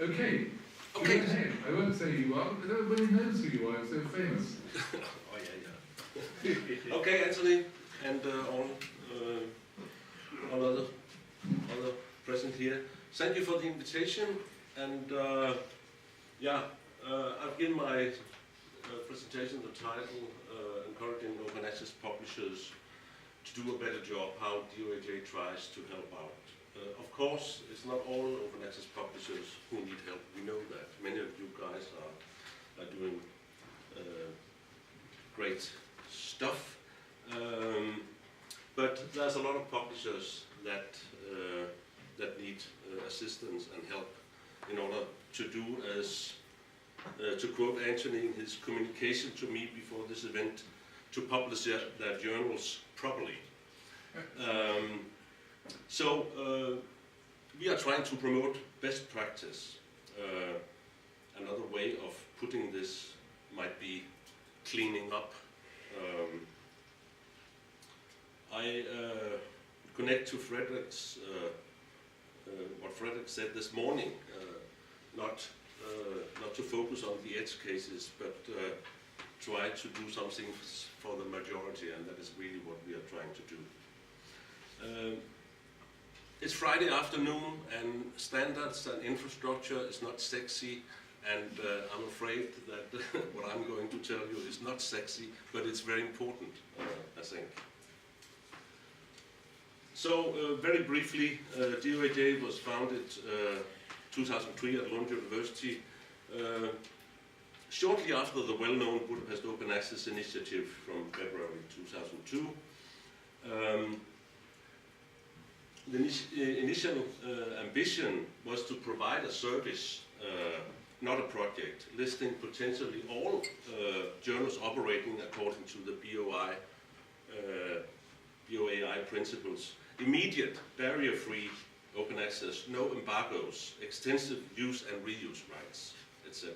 Okay. Okay. Go ahead. I won't say who you are, because everybody knows who you are. You're so famous. Oh yeah. Okay, Anthony, and all other present here. Thank you for the invitation, and I've given my presentation the title "Encouraging Open Access Publishers to Do a Better Job: How DOAJ Tries to Help Out." Of course, it's not all open access publishers who need help. We know that. Many of you guys are doing great stuff. But there's a lot of publishers that need assistance and help in order to do as, to quote Anthony in his communication to me before this event, to publish their journals properly. So we are trying to promote best practice. Another way of putting this might be cleaning up. I connect to Frederick's, what Frederick said this morning, not to focus on the edge cases, but try to do something for the majority, and that is really what we are trying to do. It's Friday afternoon, and standards and infrastructure is not sexy, and I'm afraid that what I'm going to tell you is not sexy, but it's very important, I think. So, very briefly, DOAJ was founded 2003 at Lund University, shortly after the well-known Budapest Open Access Initiative from February 2002. The initial ambition was to provide a service, not a project, listing potentially all journals operating according to the BOAI principles. Immediate, barrier-free open access, no embargoes, extensive use and reuse rights, etc.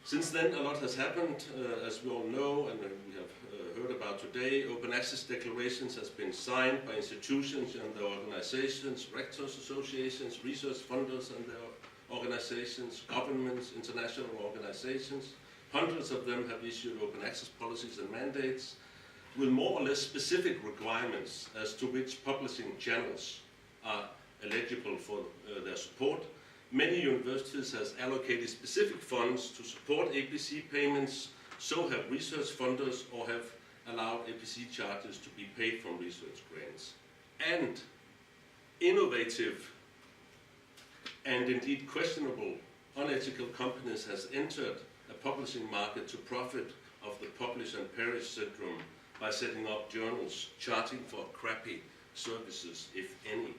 Since then, a lot has happened, as we all know, and we have heard about today. Open access declarations has been signed by institutions and their organizations, rectors associations, research funders and their organizations, governments, international organizations. Hundreds of them have issued open access policies and mandates with more or less specific requirements as to which publishing channels are eligible for their support. Many universities has allocated specific funds to support APC payments, so have research funders, or have allowed APC charges to be paid from research grants. And innovative and indeed questionable unethical companies has entered a publishing market to profit of the publish and perish syndrome by setting up journals charging for crappy services, if any.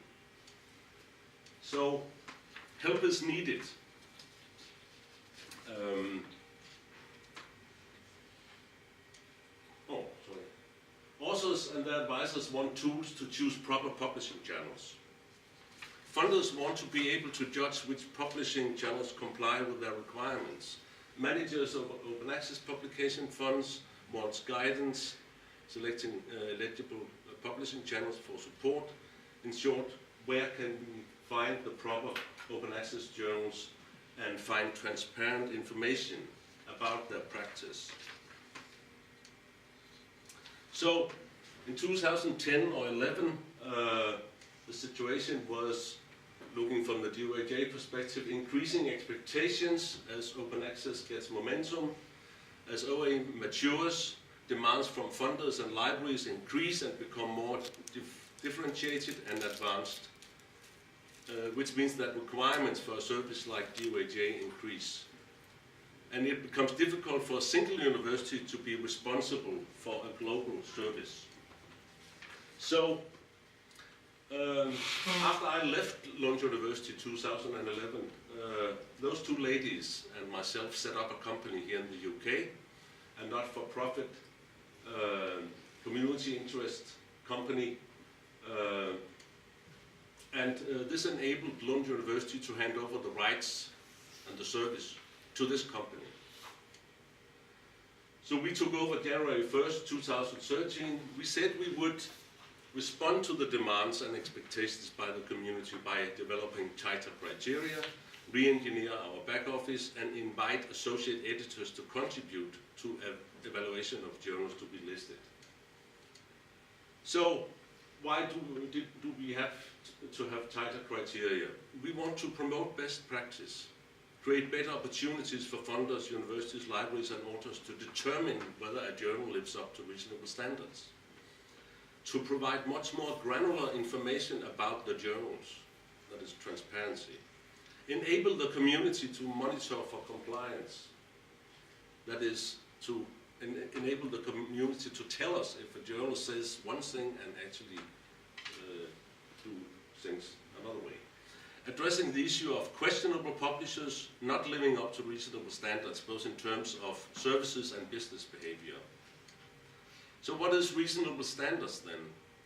So, help is needed. Authors and their advisors want tools to choose proper publishing channels. Funders want to be able to judge which publishing channels comply with their requirements. Managers of open access publication funds want guidance, selecting eligible publishing channels for support. In short, where can we find the proper open access journals and find transparent information about their practice? So, in 2010 or 11, the situation was, looking from the DOAJ perspective, increasing expectations as open access gets momentum, as OA matures, demands from funders and libraries increase and become more differentiated and advanced, which means that requirements for a service like DOAJ increase. And it becomes difficult for a single university to be responsible for a global service. So, after I left Lund University 2011, those two ladies and myself set up a company here in the UK, a not-for-profit community interest company, and this enabled Lund University to hand over the rights and the service to this company. So we took over January 1st, 2013. We said we would respond to the demands and expectations by the community by developing tighter criteria, re-engineer our back office, and invite associate editors to contribute to an evaluation of journals to be listed. So, why do we have to have tighter criteria? We want to promote best practice, create better opportunities for funders, universities, libraries, and authors to determine whether a journal lives up to reasonable standards, to provide much more granular information about the journals, that is transparency, enable the community to monitor for compliance, that is to enable the community to tell us if a journal says one thing and actually do things another way. Addressing the issue of questionable publishers not living up to reasonable standards, both in terms of services and business behavior. So what is reasonable standards then?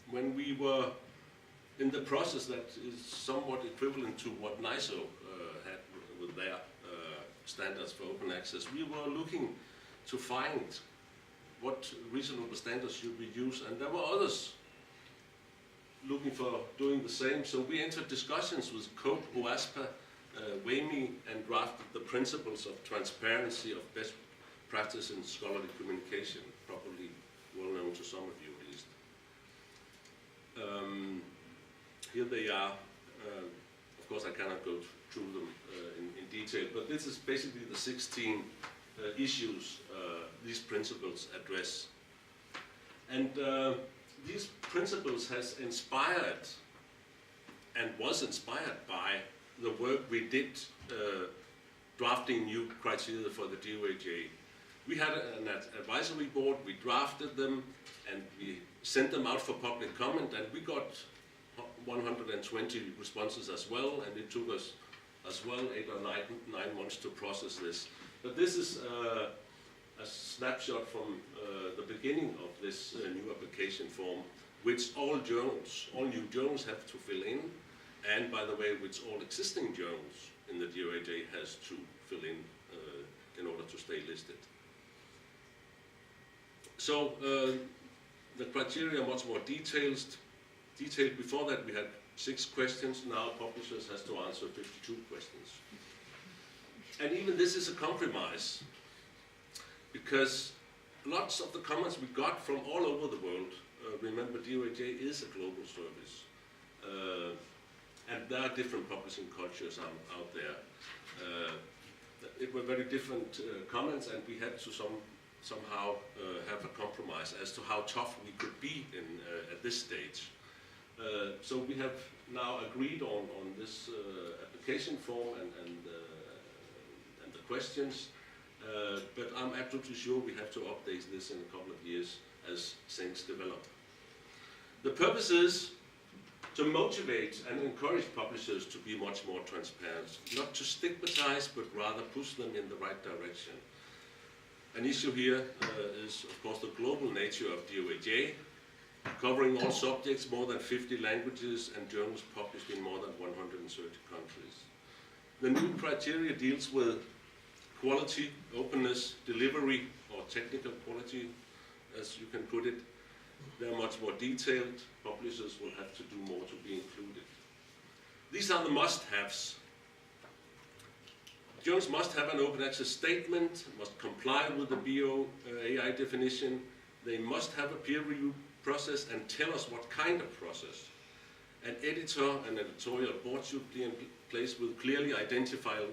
When we were in the process that is somewhat equivalent to what NISO had with their standards for open access, we were looking to find what reasonable standards should we use, and there were others looking for doing the same. So we entered discussions with COPE, OASPA, WAMI, and drafted the principles of transparency of best practice in scholarly communication, probably well known to some of you at least. Here they are. Of course, I cannot go through them in detail, but this is basically the 16 issues these principles address. And these principles has inspired and was inspired by the work we did drafting new criteria for the DOAJ. We had an advisory board, we drafted them, and we sent them out for public comment, and we got 120 responses as well, and it took us as well 8 or 9 months to process this. But this is a snapshot from the beginning of this new application form, which all new journals have to fill in, and by the way, which all existing journals in the DOAJ has to fill in order to stay listed. So the criteria are much more detailed. Before that we had 6 questions, now publishers has to answer 52 questions. And even this is a compromise, because lots of the comments we got from all over the world, remember DOAJ is a global service, and there are different publishing cultures out there. It were very different comments, and we had to somehow have a compromise as to how tough we could be at this stage. So we have now agreed on this application form and the questions, but I'm absolutely sure we have to update this in a couple of years as things develop. The purpose is to motivate and encourage publishers to be much more transparent, not to stigmatize, but rather push them in the right direction. An issue here is, of course, the global nature of DOAJ, covering all subjects, more than 50 languages, and journals published in more than 130 countries. The new criteria deals with quality, openness, delivery, or technical quality, as you can put it. They're much more detailed. Publishers will have to do more to be included. These are the must-haves. Journals must have an open access statement, must comply with the BOAI definition. They must have a peer review process and tell us what kind of process. An editor and editorial board should be in place with clearly identifiable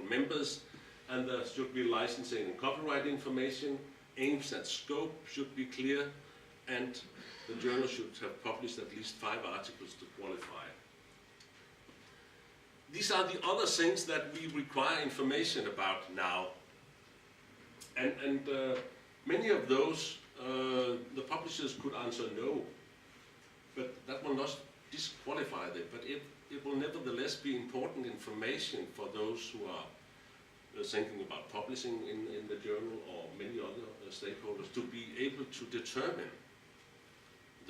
members, and there should be licensing and copyright information. Aims and scope should be clear, and the journal should have published at least 5 articles to qualify. These are the other things that we require information about now. And many of those, the publishers could answer no, but that will not disqualify them. But it will nevertheless be important information for those who are thinking about publishing in the journal, or many other stakeholders, to be able to determine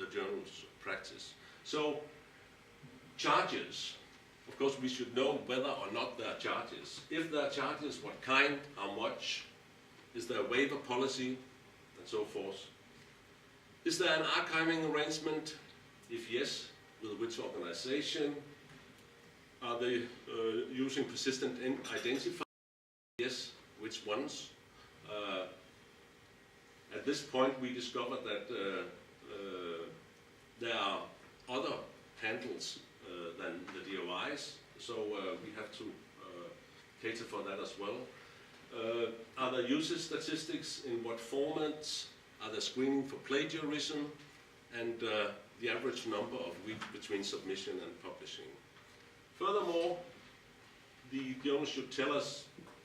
the journal's practice. So, charges. Of course, we should know whether or not there are charges. If there are charges, what kind, how much, is there a waiver policy, and so forth. Is there an archiving arrangement? If yes, with which organization? Are they using persistent identifiers? Yes, which ones? At this point we discovered that there are other handles than the DOIs, so we have to cater for that as well. Are there user statistics? In what formats? Are there screening for plagiarism? And the average number of weeks between submission and publishing. Furthermore, the journal should tell us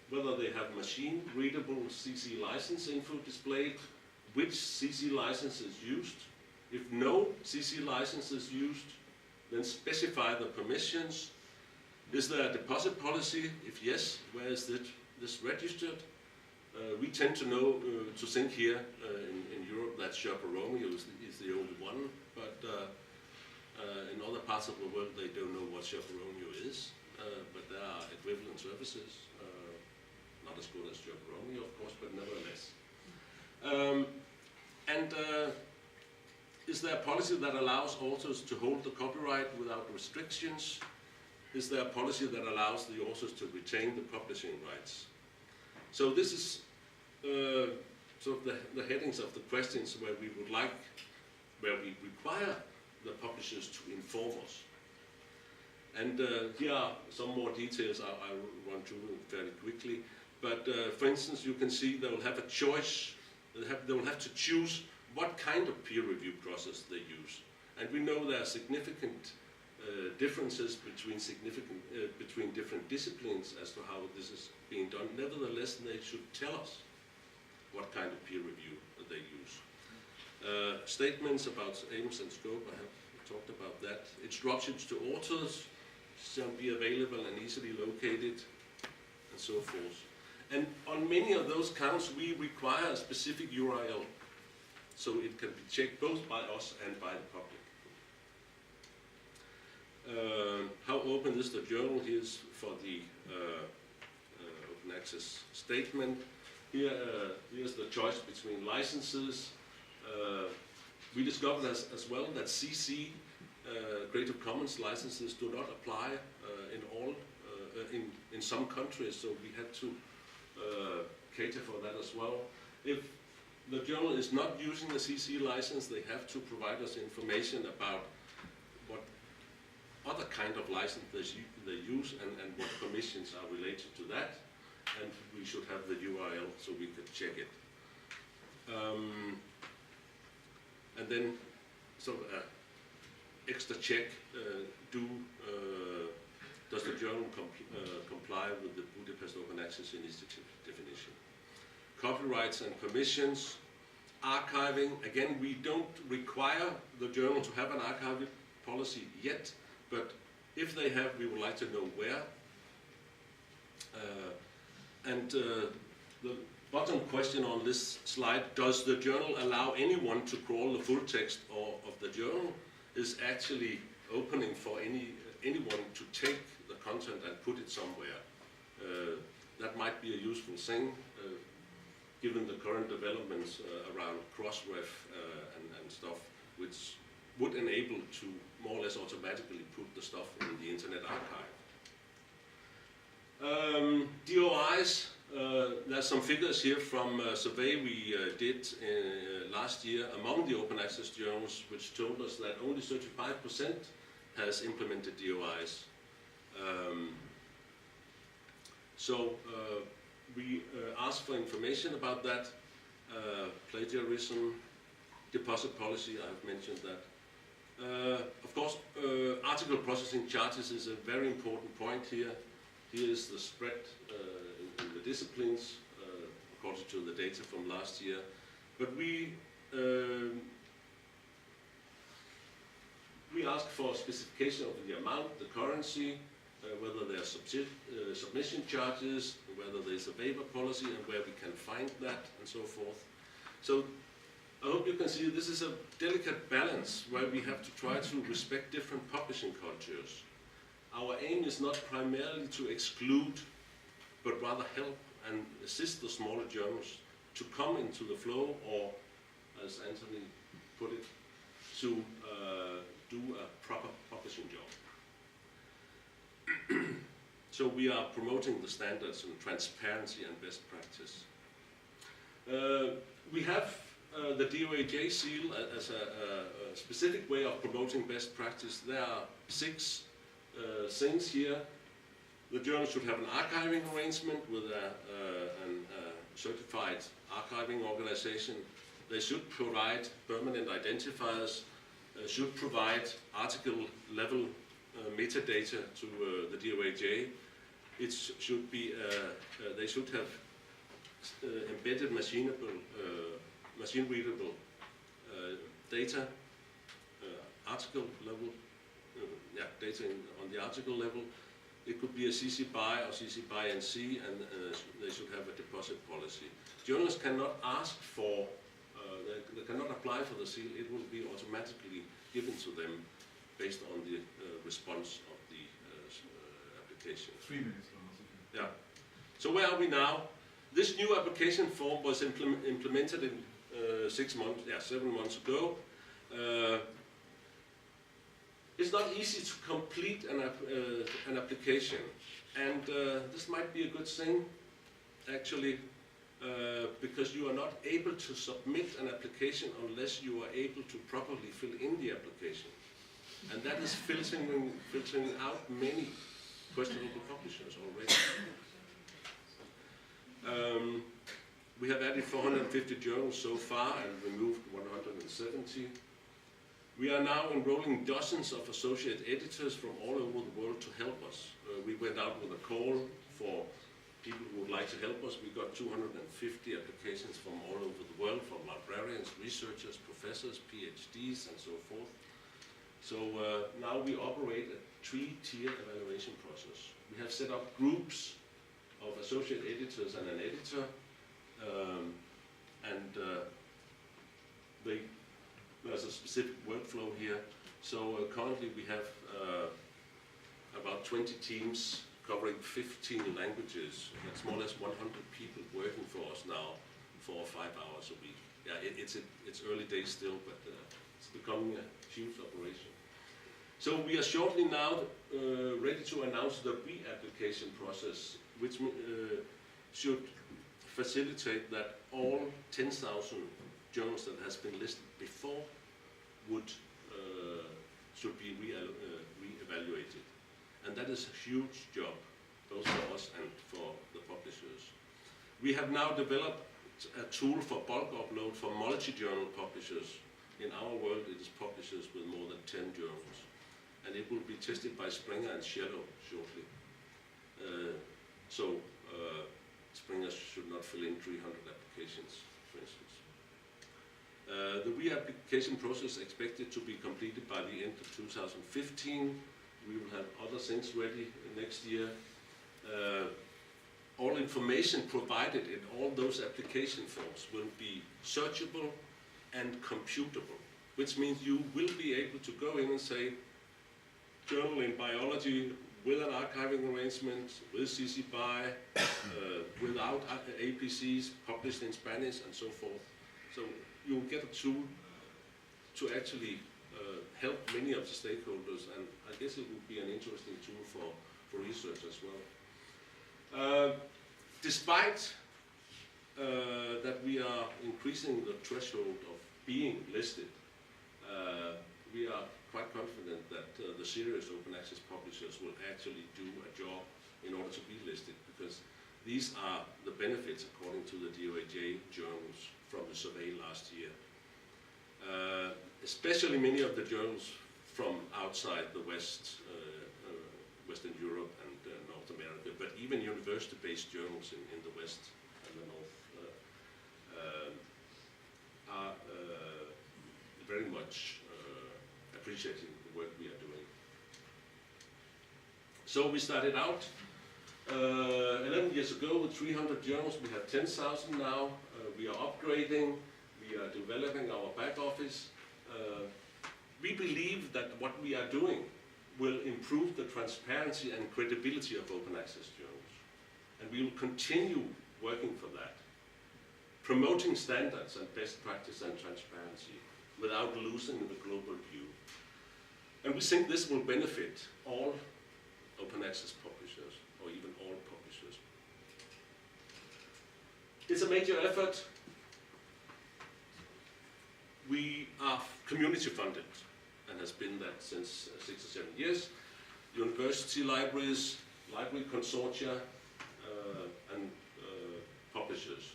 whether they have machine-readable CC license info displayed, which CC license is used. If no CC license is used, then specify the permissions. Is there a deposit policy? If yes, where is this registered? We tend to know, to think here in Europe that Sherpa Romeo is the only one, but in other parts of the world they don't know what Sherpa Romeo is, but there are equivalent services, not as good as Sherpa Romeo of course, but nevertheless. Is there a policy that allows authors to hold the copyright without restrictions? Is there a policy that allows the authors to retain the publishing rights? So this is sort of the headings of the questions where we require the publishers to inform us. And here are some more details I'll run through fairly quickly. But for instance, you can see they will have a choice. They will have to choose what kind of peer review process they use. And we know there are significant differences between different disciplines as to how this is being done. Nevertheless, they should tell us what kind of peer review they use. Statements about aims and scope, I have talked about that. Instructions to authors shall be available and easily located, and so forth. And on many of those counts, we require a specific URL, so it can be checked both by us and by the public. How open is the journal? Here's for the open access statement. Here's the choice between licenses. We discovered as well that CC, Creative Commons licenses, do not apply in some countries, so we had to cater for that as well. If the journal is not using a CC license, they have to provide us information about what other kind of license they use and what permissions are related to that, and we should have the URL so we could check it. And then sort of extra check, does the journal comply with the Budapest Open Access Initiative definition? Copyrights and permissions. Archiving, again, we don't require the journal to have an archiving policy yet, but if they have, we would like to know where. The bottom question on this slide, does the journal allow anyone to crawl the full text of the journal, is actually opening for anyone to take the content and put it somewhere. That might be a useful thing, given the current developments around Crossref and stuff, which would enable to more or less automatically put the stuff in the Internet Archive. DOIs, there's some figures here from a survey we did last year among the open access journals, which told us that only 35% has implemented DOIs. We asked for information about that, plagiarism, deposit policy, I have mentioned that. Of course, article processing charges is a very important point here. Here is the spread in the disciplines, according to the data from last year. But we asked for specification of the amount, the currency, whether there are submission charges, whether there's a waiver policy, and where we can find that, and so forth. So I hope you can see this is a delicate balance where we have to try to respect different publishing cultures. Our aim is not primarily to exclude, but rather help and assist the smaller journals to come into the flow, or as Anthony put it, to do a proper publishing job. So we are promoting the standards and transparency and best practice. We have the DOAJ seal as a specific way of promoting best practice. There are 6 things here. The journal should have an archiving arrangement with a certified archiving organization. They should provide permanent identifiers, should provide article-level metadata to the DOAJ. It should be, they should have embedded machine-readable data, article-level, data on the article level. It could be a CC BY or CC BY NC, and they should have a deposit policy. Journalists cannot ask for, they cannot apply for the seal. It will be automatically given to them based on the response of the application. 3 minutes, Lars. Yeah. So where are we now? This new application form was implemented in 7 months ago. It's not easy to complete an application, and this might be a good thing, actually, because you are not able to submit an application unless you are able to properly fill in the application. And that is filtering out many questionable publishers already. We have added 450 journals so far and removed 170. We are now enrolling dozens of associate editors from all over the world to help us. We went out with a call for people who would like to help us. We got 250 applications from all over the world, from librarians, researchers, professors, PhDs, and so forth. So now we operate a 3-tier evaluation process. We have set up groups of associate editors and an editor, there's a specific workflow here. So currently we have about 20 teams covering 15 languages. That's more or less 100 people working for us now, 4 or 5 hours a week. Yeah, it's early days still, but it's becoming a huge operation. So we are shortly now ready to announce the re-application process, which should facilitate that all 10,000 journals that has been listed before should be re-evaluated. And that is a huge job, both for us and for the publishers. We have now developed a tool for bulk upload for multi-journal publishers. In our world, it is publishers with more than 10 journals. And it will be tested by Springer and Shadow shortly. Springer should not fill in 300 applications, for instance. The re-application process is expected to be completed by the end of 2015. We will have other things ready next year. All information provided in all those application forms will be searchable and computable, which means you will be able to go in and say, journal in biology with an archiving arrangement, with CC BY, without APCs, published in Spanish, and so forth. So you'll get a tool to actually help many of the stakeholders, and I guess it would be an interesting tool for research as well. Despite that we are increasing the threshold of being listed, we are quite confident that the serious open access publishers will actually do a job in order to be listed, because these are the benefits according to the DOAJ journals from the survey last year. Especially many of the journals from outside the West, Western Europe and North America, but even university-based journals in the West and the North are very much appreciating the work we are doing. So we started out 11 years ago with 300 journals. We have 10,000 now. We are upgrading. We are developing our back office. We believe that what we are doing will improve the transparency and credibility of open access journals. And we will continue working for that, promoting standards and best practice and transparency. without losing the global view. And we think this will benefit all open access publishers, or even all publishers. It's a major effort. We are community funded, and has been that since 6 or 7 years. University libraries, library consortia, and publishers.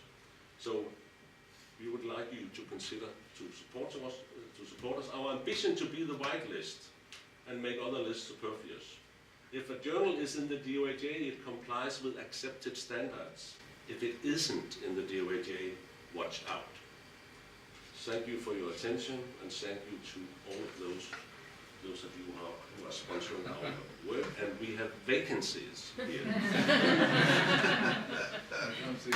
So we would like you to consider to support us. Our ambition to be the whitelist and make other lists superfluous. If a journal is in the DOAJ, it complies with accepted standards. If it isn't in the DOAJ, watch out. Thank you for your attention, and thank you to all of those of you who are sponsoring our work. And we have vacancies here. I can't see.